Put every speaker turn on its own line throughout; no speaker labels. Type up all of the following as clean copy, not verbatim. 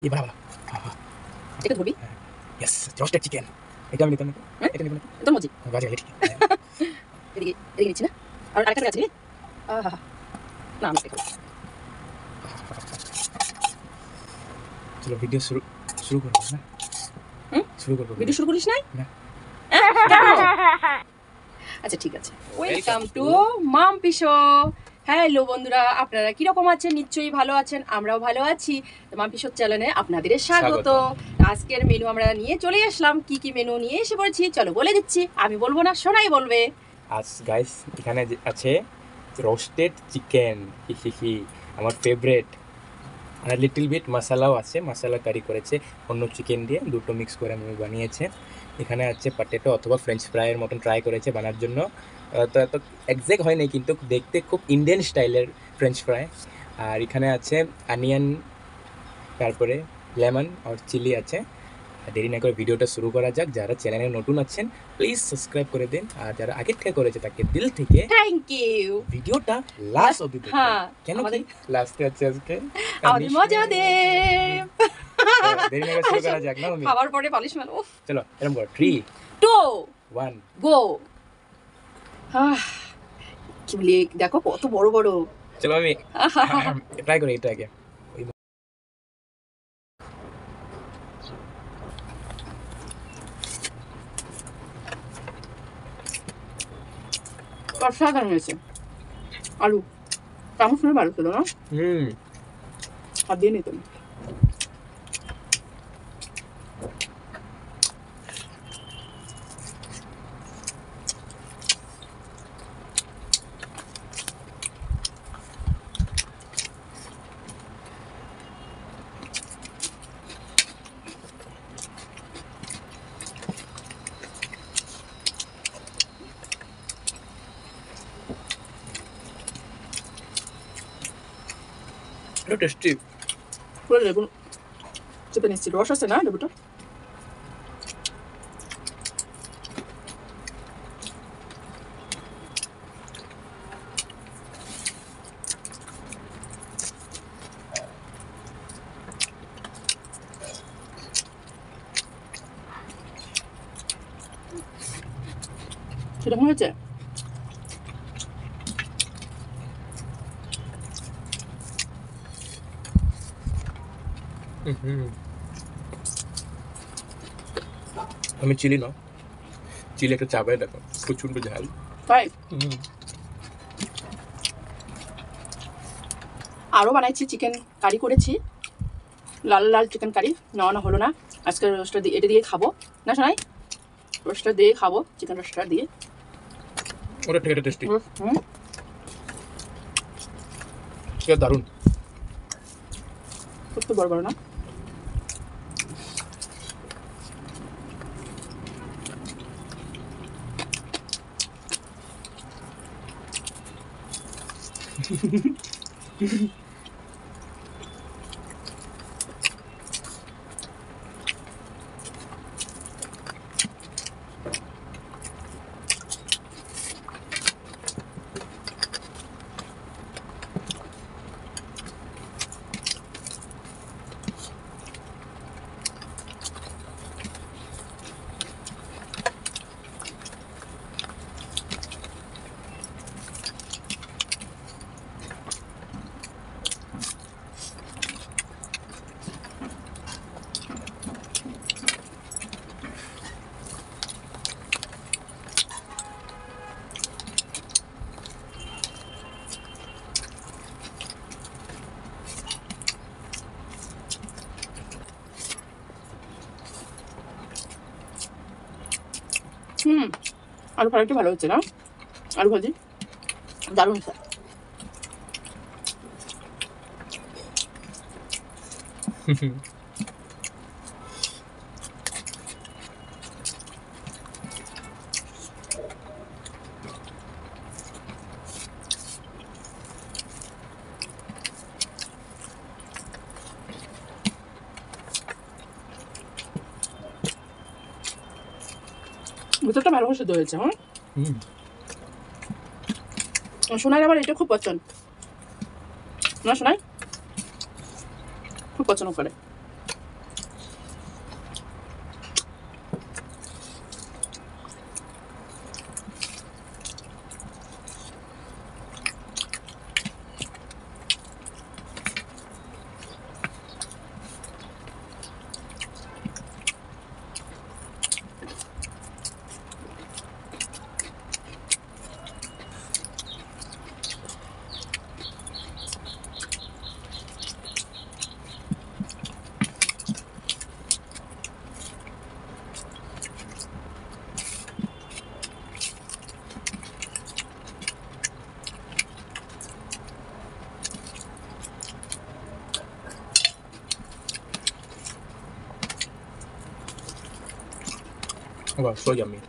ये बड़ा वाला। हाँ हाँ
এটা ধরবি
यस रोस्टेड चिकन এটা আমি নিতাম না
হ্যাঁ
এটা নিব না
একদম মজি
গাজা ঠিক
এদিকে এদিকে নিচ্ছি না আর আরেকটা আছে আহা না আমি দেখো
চলো ভিডিও শুরু শুরু করব না শুরু করব
ভিডিও শুরু করিস নাই
না
আচ্ছা ঠিক আছে ওয়েলকাম টু মাম পিশো হ্যালো বন্ধুরা আপনারা কিরকম আছেন নিশ্চয়ই ভালো আছেন আমরাও ভালো আছি মাম পিশোর চ্যানেলে আপনাদের স্বাগত আজকের মেনু আমরা নিয়ে চলে আসলাম কি কি মেনু নিয়ে এসে পড়েছি চলো বলে দিচ্ছি আমি বলবো না সোনাই বলবে
আজ গাইস এখানে আছে রোস্টেড চিকেন হিহি আমার ফেভারিট আর লিটল বিট মশলাও আছে মশলা কারি করেছে অন্য চিকেন দিয়ে দুটো মিক্স করে আমি বানিয়েছে এখানে আছে পটেটো অথবা ফ্রেঞ্চ ফ্রাইয়ের মতন ট্রাই করেছে বানার জন্য তো এত এক্স্যাক্ট হয় নাই কিন্তু দেখতে খুব ইন্ডিয়ান স্টাইলের ফ্রেঞ্চ ফ্রাই আর এখানে আছে অনিয়ন তারপরে লেমন আর চিলি আছে দেরি না করে ভিডিওটা শুরু করা যাক যারা চ্যানেলে নতুন আছেন প্লিজ সাবস্ক্রাইব করে দিন আর যারা আগে থেকে করেছে তাকে দিল থেকে
থ্যাংক ইউ
ভিডিওটা লাস্ট অবধি দেখুন
হ্যাঁ
কেন
আমাদের
লাস্টে আছে আজকে
আমাদের মজা দে
দেরি না করে শুরু করা যাক না আমি
খাবার পরে পালিশ মানো
চলো এরকম কর 3
2
1
গো কি বলি দেখো কত বড় বড়
চলো আমি ট্রাই করি এটা আগে
অসাধারণ হয়েছে আলু চামচ নিয়ে ভালো ছিল না আর দিয়ে নিতাম
এটা টেস্টি
পুরো লেবু চেপে নিচ্ছি রস আছে না লেবুটা সেরকম হয়েছে
আমি চিলি না চিলি একটা চাবাই দেখো প্রচন্ড ঝাল
তাই আরও বানাইছি চিকেন কারি করেছি লাল লাল চিকেন কারি না হলো না আজকে রোস্টার দিয়ে এটা দিয়ে খাবো না শোনাই রোস্টার দিয়ে খাবো চিকেন রোস্টার দিয়ে
ওটা ঠিক আছে টেস্টি
হুম
এটা দারুণ
খুব বড় বড় না আলু ফ্রাইটা ভালো হচ্ছে না আলু ভাজি দারুণ স্যার ভিতরটা ভালো সিদ্ধ হয়েছে হ্যাঁ সোনার আবার এটা খুব পছন্দ না সোনাই খুব পছন্দ করে
Wow, so yummy.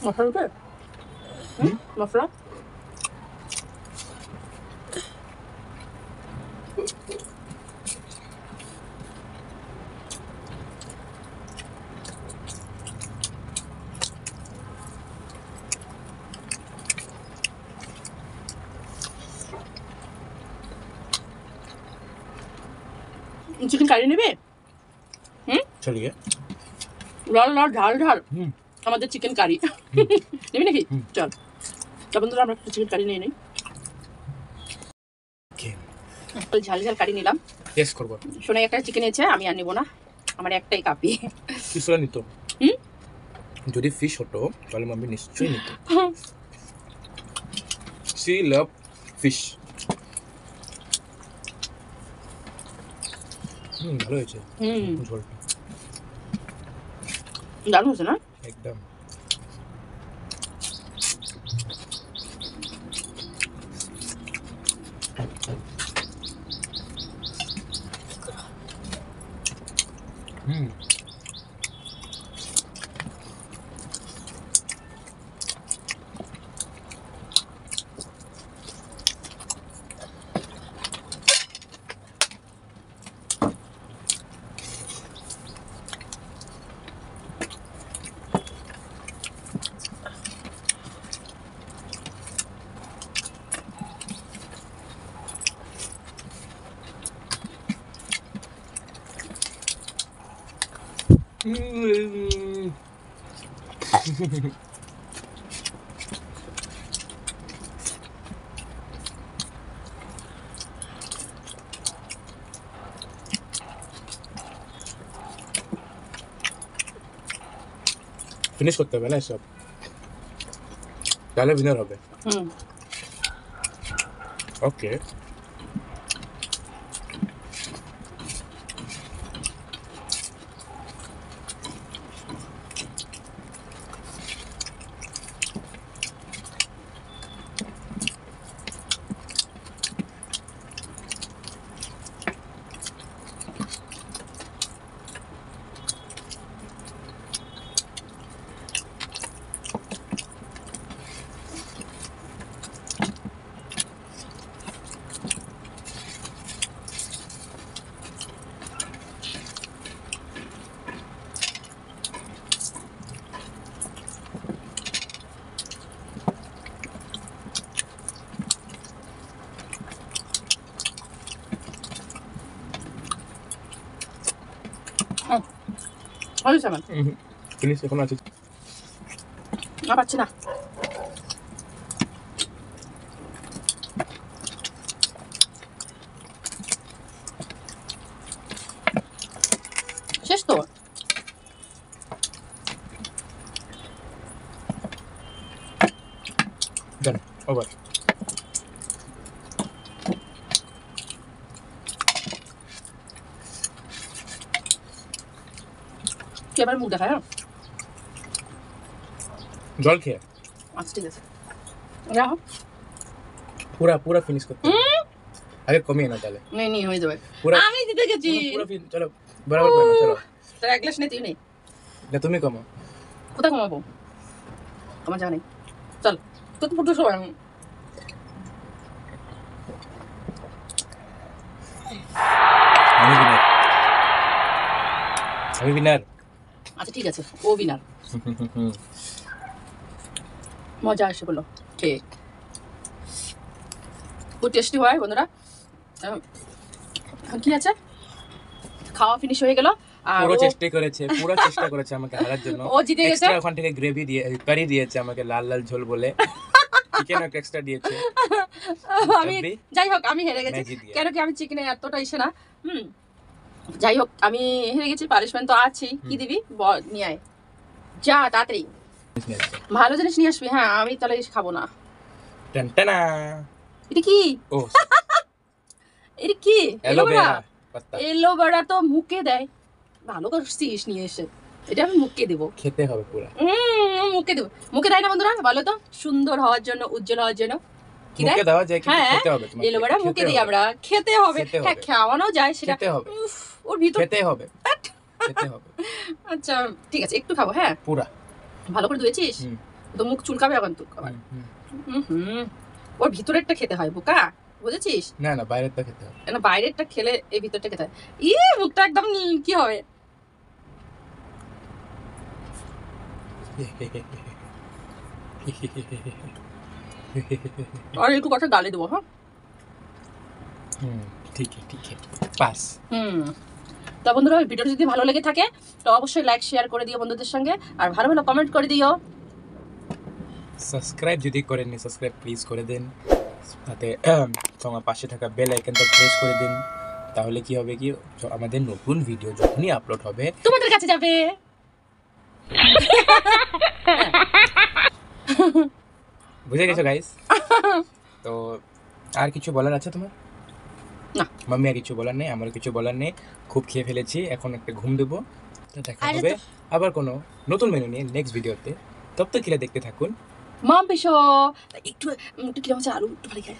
মশলা দিতে মশলা চিকেন কারি নেবে
चलिए
লাল লাল ঝাল ঝাল
হুম
আমাদের চিকেন কারি নিবি নাকি চল তা বন্ধুরা আমরা চিকেন কারি নিয়ে নিই ঝাল ঝাল কারি নিলাম
টেস্ট করব
শোনাই একটা চিকেন এনেছে আমি আর নিব না আমার একটাই কাপি
কিসরা নিত যদি ফিশ হতো তাহলে মাম্মি নিশ্চয়ই নিত সি লাভ ফিশ ভালো হয়েছে ঝোলটা
দারুণ হয়েছে না
একদম ফিনিশ করতে হবে না সব তাহলে উইনার হবে ওকে
হয়েছে আমার
ফিনিশ এখন আছে
না পাচ্ছি না শেষ তো
Done. Over.
এবার মুখ দেখায়
জল খেয়ে
আচ্ছা ঠিক আছে রাখো
पूरा पूरा फिनिश करते हैं आगे कमी है ना चले
नहीं नहीं হয়ে যাবে
पूरा
আমি দিতে গেছি
पूरा चलो बराबर करना चलो
তোর এক গ্লাস নে তুই নে
ना तुम्हें कम
কোথায় কমাবো আমার জানা নেই চল তো তো ফুটো সবাই
আমি উইনার
আচ্ছা ঠিক আছে ও উইনার মজা আসে বলো ঠিক খুব টেস্টি হয় বন্ধুরা কি আছে খাওয়া ফিনিশ হয়ে গেল আর
পুরো চেষ্টা করেছে আমাকে হারার জন্য
ও জিতে গেছে
এক্সট্রা ওখান থেকে গ্রেভি দিয়ে কারি দিয়েছে আমাকে লাল লাল ঝোল বলে চিকেন একটা এক্সট্রা দিয়েছে
আমি যাই হোক আমি হেরে গেছি কেন কি আমি চিকেনে এতটা ইসে না যাই হোক আমি হেরে গেছি পানিশমেন্ট তো আছেই কি দিবি নিয়ে আয় যা তাড়াতাড়ি
নিয়ে আসছে।
ভালো জিনিস নিয়ে আসবি। হ্যাঁ, আমি তাহলে খাবো না।
টানটানা।
এটা কি?
ও
এটা কি?
অ্যালোভেরা পাতা।
এলোভেরা তো মুখে দেয়। ভালো করছিস নিয়ে এসে। এটা আমি মুখে দেবো।
খেতে হবে পুরো।
মুখে দেবো। মুখে দেয় না বন্ধুরা? বলো তো, সুন্দর হওয়ার জন্য, উজ্জ্বল হওয়ার জন্য কি দেয়?
মুখে দেওয়া যায় কিন্তু
হ্যাঁ,
খেতে হবে তোমাকে।
এলোভেরা মুখে
খেতে
দিই
হবে।
আমরা। খেতে হবে।
খেতে
হ্যাঁ,
হবে।
খাওয়ানো যায় সেটা।
খেতে হবে।
উফ, ওর ভিতর।
খেতে হবে। খেতে হবে
আচ্ছা ঠিক আছে, একটু খাবো। হ্যাঁ,
পুরা।
ভালো করে ধুয়েছিস?
হুম,
তো মুখ চুলকাবে এখন তো আবার।
হুম,
হুম, ওর ভিতরেরটা খেতে হয় বোকা, বুঝেছিস?
না না বাইরেরটা খেতে হবে।
কেন বাইরেরটা খেলে এই ভিতরটা খেতে হয়। মুখটা একদম কি হবে? আর একটু কথা গালে দেবো। হ্যাঁ,
ঠিক আছে পাস।
তা বন্ধুরা, ভিডিওটা যদি ভালো লেগে থাকে তো অবশ্যই লাইক শেয়ার করে দিও বন্ধুদের সঙ্গে, আর ভালো ভালো কমেন্ট করে দিও।
সাবস্ক্রাইব যদি করেননি সাবস্ক্রাইব প্লিজ করে দিন, সাথে তোমার পাশে থাকা বেল আইকনটা প্রেস করে দিন। তাহলে কি হবে কি আমাদের নতুন ভিডিও যখনই আপলোড হবে
তোমাদের কাছে যাবে।
বুঝে গেছো গাইস? তো আর কিছু বলার আছে তোমার?
না।
মাম্মি আর কিছু বলার নেই, আমার কিছু বলার নেই। খুব খেয়ে ফেলেছি, এখন একটা ঘুম দেবো। তো দেখা
আরে
হবে আবার কোনো নতুন মেনু নিয়ে নেক্সট ভিডিওতে। তব তো খেলে দেখতে থাকুন।
মাম পিসো একটু একটু কিরম আছে আলু একটু ভালো খাই।